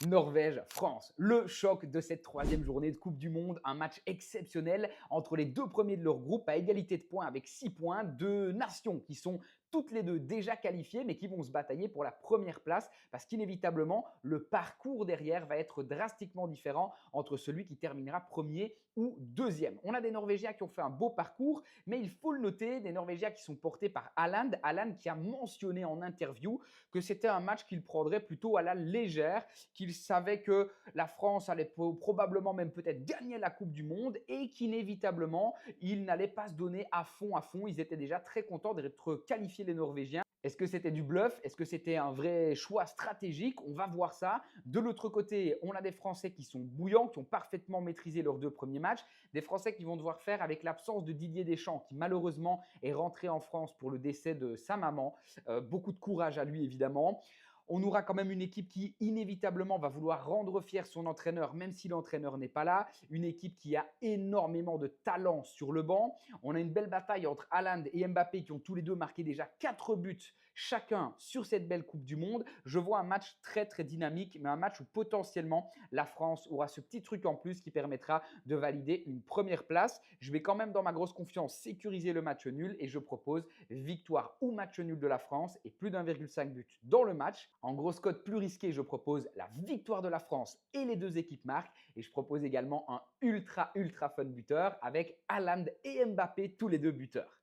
Norvège-France, le choc de cette troisième journée de Coupe du Monde, un match exceptionnel entre les deux premiers de leur groupe à égalité de points avec 6 points, deux nations qui sont toutes les deux déjà qualifiées mais qui vont se batailler pour la première place parce qu'inévitablement le parcours derrière va être drastiquement différent entre celui qui terminera premier ou deuxième. On a des Norvégiens qui ont fait un beau parcours mais il faut le noter, des Norvégiens qui sont portés par Haaland qui a mentionné en interview que c'était un match qu'il prendrait plutôt à la légère, qu'il savait que la France allait probablement même peut-être gagner la Coupe du Monde et qu'inévitablement, il n'allait pas se donner à fond. Ils étaient déjà très contents d'être qualifiés les Norvégiens. Est-ce que c'était du bluff? Est-ce que c'était un vrai choix stratégique? On va voir ça. De l'autre côté, on a des Français qui sont bouillants, qui ont parfaitement maîtrisé leurs deux premiers matchs. Des Français qui vont devoir faire avec l'absence de Didier Deschamps, qui malheureusement est rentré en France pour le décès de sa maman. Beaucoup de courage à lui, évidemment. On aura quand même une équipe qui inévitablement va vouloir rendre fier son entraîneur, même si l'entraîneur n'est pas là. Une équipe qui a énormément de talent sur le banc. On a une belle bataille entre Haaland et Mbappé qui ont tous les deux marqué déjà 4 buts chacun sur cette belle Coupe du Monde. Je vois un match très très dynamique, mais un match où potentiellement la France aura ce petit truc en plus qui permettra de valider une première place. Je vais quand même dans ma grosse confiance sécuriser le match nul et je propose victoire ou match nul de la France et plus d'1,5 but dans le match. En grosse cote plus risquée, je propose la victoire de la France et les deux équipes marquent. Et je propose également un ultra fun buteur avec Haaland et Mbappé, tous les deux buteurs.